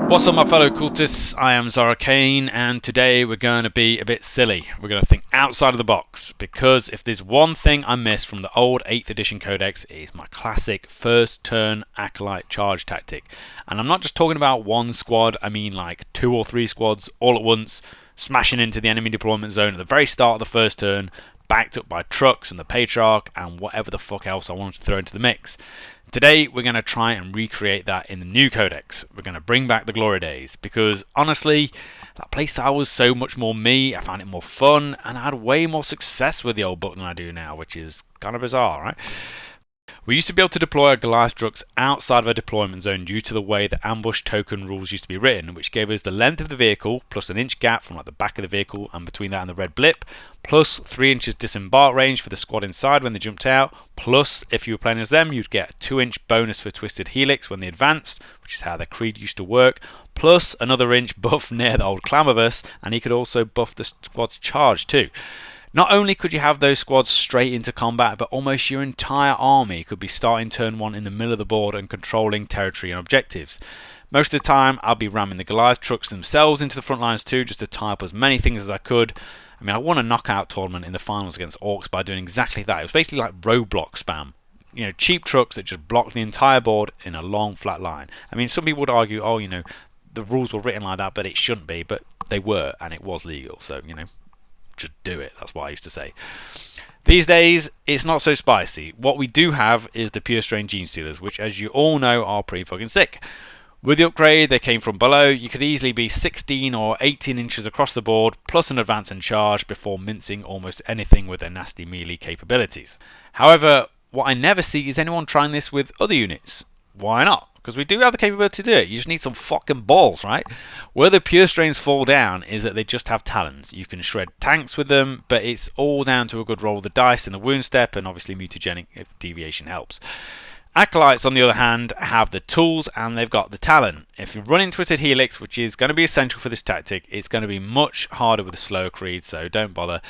What's up, my fellow cultists? I am Zararkane, and today we're going to be a bit silly. We're going to think outside of the box, because if there's one thing I missed from the old 8th edition codex, it is my classic first turn acolyte charge tactic. And I'm not just talking about one squad, I mean like 2 or 3 squads all at once, smashing into the enemy deployment zone at the very start of the first turn, backed up by trucks and the Patriarch and whatever the fuck else I wanted to throw into the mix. Today we're going to try and recreate that in the new codex. We're going to bring back the glory days, because honestly that playstyle was so much more me. I found it more fun and I had way more success with the old book than I do now, which is kind of bizarre, right? We used to be able to deploy our Goliath trucks outside of a deployment zone due to the way the ambush token rules used to be written, which gave us the length of the vehicle plus an inch gap from like the back of the vehicle and between that and the red blip, plus 3 inches disembark range for the squad inside when they jumped out, plus if you were playing as them you'd get a 2-inch bonus for twisted helix when they advanced, which is how their creed used to work, plus another inch buff near the old Clamorous, and he could also buff the squad's charge too. Not only could you have those squads straight into combat, but almost your entire army could be starting turn 1 in the middle of the board and controlling territory and objectives. Most of the time I'll be ramming the Goliath trucks themselves into the front lines too, just to tie up as many things as I could. I mean, I won a knockout tournament in the finals against Orcs by doing exactly that. It was basically like roadblock spam. You know, cheap trucks that just block the entire board in a long flat line. I mean, some people would argue, oh, you know, the rules were written like that, but it shouldn't be, but they were, and it was legal, so, you know, just do it. That's what I used to say. These days, it's not so spicy. What we do have is the pure strain Genestealers, which, as you all know, are pretty fucking sick. With the upgrade, they came from below. You could easily be 16 or 18 inches across the board, plus an advance and charge before mincing almost anything with their nasty melee capabilities. However, what I never see is anyone trying this with other units. Why not? Because we do have the capability to do it. You just need some fucking balls, right? Where the pure strains fall down is that they just have talons. You can shred tanks with them, but it's all down to a good roll of the dice in the wound step, and obviously mutagenic if deviation helps. Acolytes, on the other hand, have the tools and they've got the talent. If you're running Twisted Helix, which is going to be essential for this tactic, it's going to be much harder with a slower creed, so don't bother.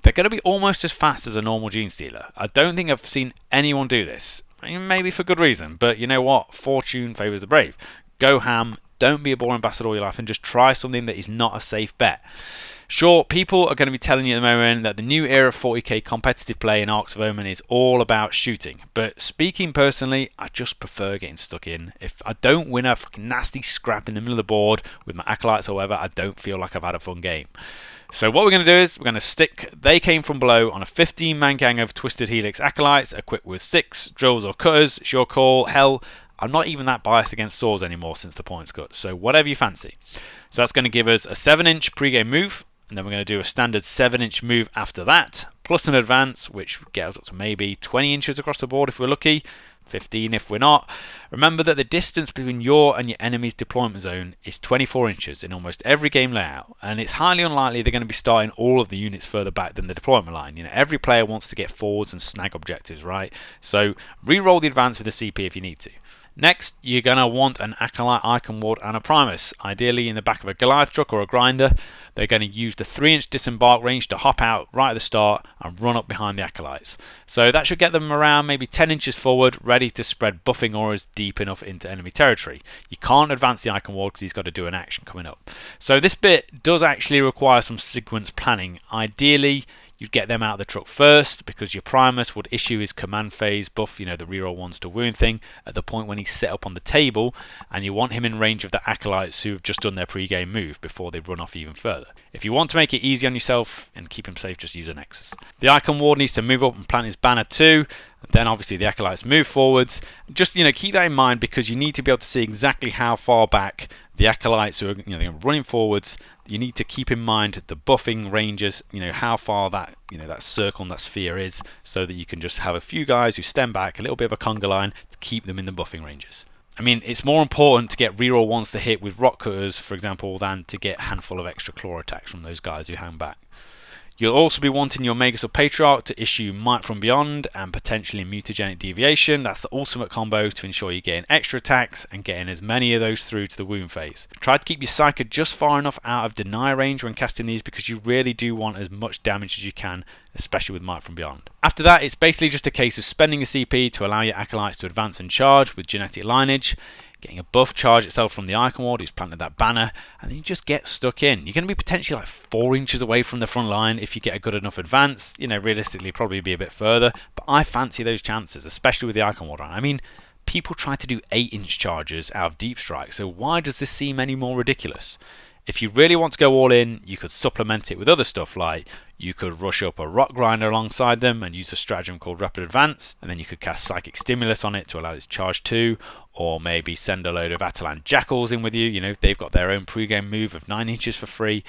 They're going to be almost as fast as a normal Genestealer. I don't think I've seen anyone do this. Maybe for good reason, but you know what? Fortune favours the brave. Go ham, don't be a boring bastard all your life, and just try something that is not a safe bet. Sure, people are going to be telling you at the moment that the new era of 40k competitive play in Arcs of Omen is all about shooting, but speaking personally, I just prefer getting stuck in. If I don't win a fucking nasty scrap in the middle of the board with my acolytes or whatever, I don't feel like I've had a fun game. So what we're going to do is we're going to stick They Came From Below on a 15-man gang of Twisted Helix acolytes equipped with 6 drills or cutters. It's your call. Hell, I'm not even that biased against swords anymore since the points cut, so whatever you fancy. So that's going to give us a 7-inch pre-game move, and then we're going to do a standard 7-inch move after that, plus an advance, which would get us up to maybe 20 inches across the board if we're lucky, 15 if we're not. Remember that the distance between your and your enemy's deployment zone is 24 inches in almost every game layout, and it's highly unlikely they're going to be starting all of the units further back than the deployment line. You know, every player wants to get forwards and snag objectives, right? So re-roll the advance with a CP if you need to. Next, you're going to want an Acolyte Icon Ward and a Primus, ideally in the back of a Goliath truck or a Grinder. They're going to use the 3-inch disembark range to hop out right at the start and run up behind the Acolytes. So that should get them around maybe 10 inches forward, ready to spread buffing auras deep enough into enemy territory. You can't advance the Icon Ward because he's got to do an action coming up. So this bit does actually require some sequence planning. Ideally, you'd get them out of the truck first, because your Primus would issue his command phase buff, you know, the reroll ones to wound thing, at the point when he's set up on the table, and you want him in range of the Acolytes who have just done their pre-game move before they run off even further. If you want to make it easy on yourself and keep him safe, just use a Nexus. The Icon Ward needs to move up and plant his banner too, and then obviously the Acolytes move forwards. Just, you know, keep that in mind, because you need to be able to see exactly how far back the Acolytes who are, you know, running forwards. You need to keep in mind the buffing ranges, you know, how far that, you know, that circle and that sphere is, so that you can just have a few guys who stem back, a little bit of a conga line to keep them in the buffing ranges. I mean, it's more important to get reroll ones to hit with rock cutters, for example, than to get a handful of extra claw attacks from those guys who hang back. You'll also be wanting your Magus or Patriarch to issue Might from Beyond and potentially Mutagenic Deviation. That's the ultimate combo to ensure you're getting extra attacks and getting as many of those through to the wound phase. Try to keep your Psyker just far enough out of deny range when casting these, because you really do want as much damage as you can, especially with Might from Beyond. After that, it's basically just a case of spending a CP to allow your Acolytes to advance and charge with genetic lineage. getting a buff charge itself from the icon ward who's planted that banner, and then you just get stuck in. You're going to be potentially like 4 inches away from the front line if you get a good enough advance. You know, realistically probably be a bit further, but I fancy those chances, especially with the icon ward on. I mean, people try to do 8-inch charges out of deep strike, so why does this seem any more ridiculous? If you really want to go all in, you could supplement it with other stuff, like you could rush up a rock grinder alongside them and use a stratagem called Rapid Advance, and then you could cast Psychic Stimulus on it to allow it to charge too, or maybe send a load of Atalan Jackals in with you. You know, they've got their own pre-game move of 9 inches for free.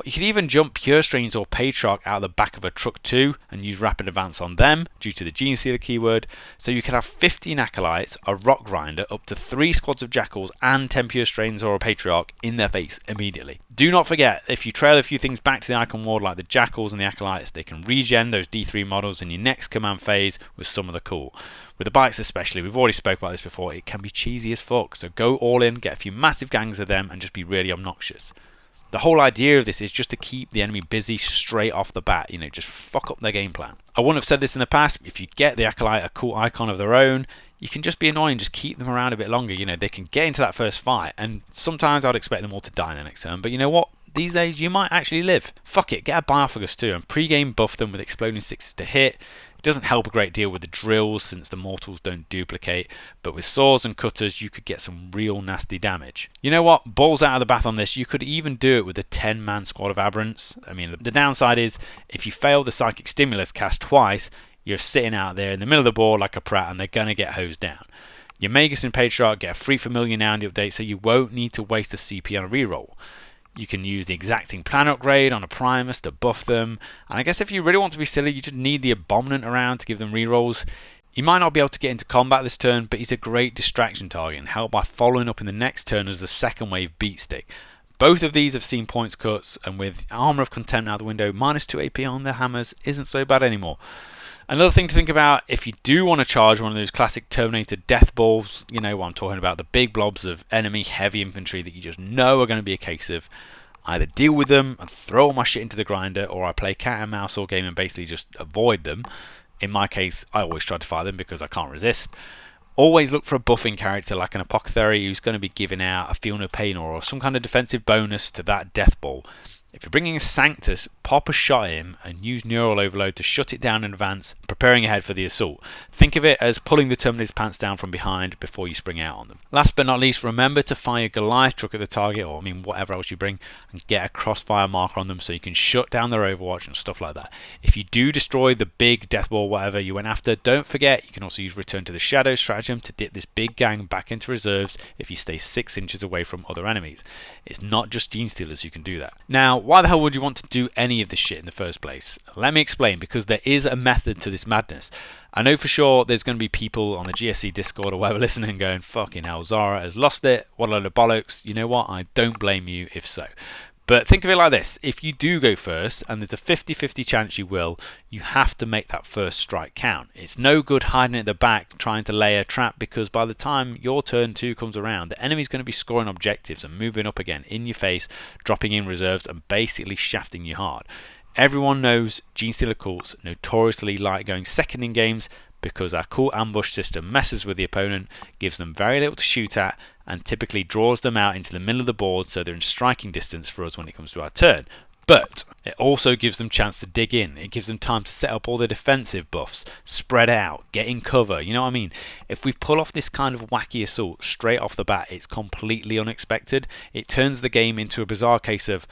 You could even jump Pure Strains or Patriarch out of the back of a truck too and use Rapid Advance on them due to the Genestealer keyword. So you could have 15 Acolytes, a rock grinder, up to 3 squads of Jackals and 10 Pure Strains or a Patriarch in their face immediately. Do not forget, if you trail a few things back to the icon ward like the Jackals and the Acolytes, they can regen those D3 models in your next command phase with some of the cool. With the bikes especially, we've already spoke about this before, it can be cheesy as fuck, so go all in, get a few massive gangs of them and just be really obnoxious. The whole idea of this is just to keep the enemy busy straight off the bat, you know, just fuck up their game plan. I wouldn't have said this in the past, if you get the Acolyte a cool icon of their own, you can just be annoying, just keep them around a bit longer. You know, they can get into that first fight, and sometimes I'd expect them all to die in the next turn, but you know what? These days, you might actually live. Fuck it, get a Biophagus too, and pre-game buff them with Exploding Sixes to hit. It doesn't help a great deal with the drills, since the mortals don't duplicate, but with swords and cutters, you could get some real nasty damage. You know what? Balls out of the bath on this, you could even do it with a 10-man squad of Aberrants. I mean, the downside is, if you fail the Psychic Stimulus cast twice, you're sitting out there in the middle of the board like a prat, and they're going to get hosed down. Your Magus and Patriarch get a free familiar now in the update, so you won't need to waste a CP on a reroll. You can use the Exacting Plan upgrade on a Primus to buff them, and I guess if you really want to be silly, you just need the Abominant around to give them rerolls. He might not be able to get into combat this turn, but he's a great distraction target and help by following up in the next turn as the second wave beat stick. Both of these have seen points cuts, and with Armour of Contempt out the window, -2 AP on their hammers isn't so bad anymore. Another thing to think about, if you do want to charge one of those classic Terminator death balls, you know what I'm talking about, the big blobs of enemy heavy infantry that you just know are going to be a case of either deal with them and throw all my shit into the grinder, or I play cat and mouse all game and basically just avoid them. In my case, I always try to fight them because I can't resist. Always look for a buffing character like an Apothecary who's going to be giving out a Feel No Pain or some kind of defensive bonus to that death ball. If you're bringing a Sanctus, pop a shot at him and use Neural Overload to shut it down in advance, preparing ahead for the assault. Think of it as pulling the Terminator's pants down from behind before you spring out on them. Last but not least, remember to fire Goliath truck at the target, or whatever else you bring, and get a crossfire marker on them so you can shut down their Overwatch and stuff like that. If you do destroy the big death ball, whatever you went after, don't forget you can also use Return to the Shadow stratagem to dip this big gang back into reserves if you stay 6 inches away from other enemies. It's not just Genestealers who can do that. Now, why the hell would you want to do any of this shit in the first place? Let me explain, because there is a method to this madness. I know for sure there's going to be people on the GSC Discord or whatever listening going, fucking hell, Zara has lost it, what a load of bollocks. You know what, I don't blame you if so. But think of it like this, if you do go first, and there's a 50-50 chance you will, you have to make that first strike count. It's no good hiding at the back trying to lay a trap, because by the time your turn 2 comes around, the enemy's going to be scoring objectives and moving up again in your face, dropping in reserves and basically shafting you hard. Everyone knows Genestealer cults notoriously like going second in games because our cool ambush system messes with the opponent, gives them very little to shoot at, and typically draws them out into the middle of the board so they're in striking distance for us when it comes to our turn. But it also gives them chance to dig in. It gives them time to set up all their defensive buffs, spread out, get in cover, you know what I mean? If we pull off this kind of wacky assault straight off the bat, it's completely unexpected. It turns the game into a bizarre case of,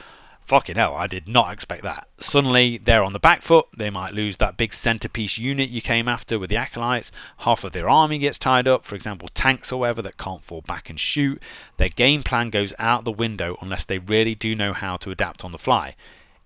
fucking hell, I did not expect that. Suddenly, they're on the back foot. They might lose that big centerpiece unit you came after with the Acolytes. Half of their army gets tied up, for example, tanks or whatever that can't fall back and shoot. Their game plan goes out the window unless they really do know how to adapt on the fly.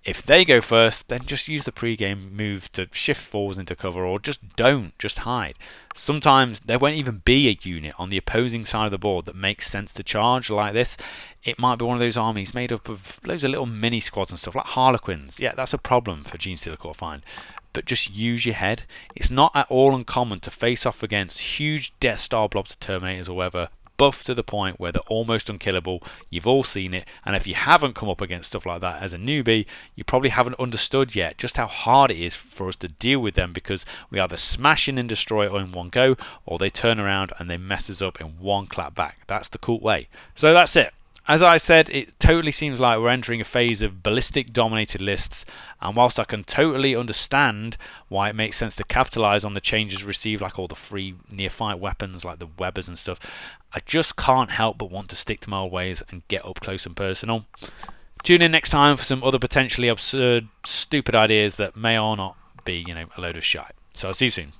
If they go first, then just use the pre-game move to shift forwards into cover, or just don't, just hide. Sometimes there won't even be a unit on the opposing side of the board that makes sense to charge like this. It might be one of those armies made up of loads of little mini squads and stuff, like Harlequins. Yeah, that's a problem for Genestealer Core Find. But just use your head. It's not at all uncommon to face off against huge Death Star blobs of Terminators or whatever, buffed to the point where they're almost unkillable. You've all seen it, and if you haven't come up against stuff like that as a newbie, you probably haven't understood yet just how hard it is for us to deal with them, because we either smash in and destroy it in one go, or they turn around and they mess us up in one clap back. That's the Couldnt way. So that's it. As I said, it totally seems like we're entering a phase of ballistic dominated lists, and whilst I can totally understand why it makes sense to capitalise on the changes received, like all the free near fight weapons like the Webbers and stuff, I just can't help but want to stick to my old ways and get up close and personal. Tune in next time for some other potentially absurd, stupid ideas that may or not be, a load of shite. So I'll see you soon.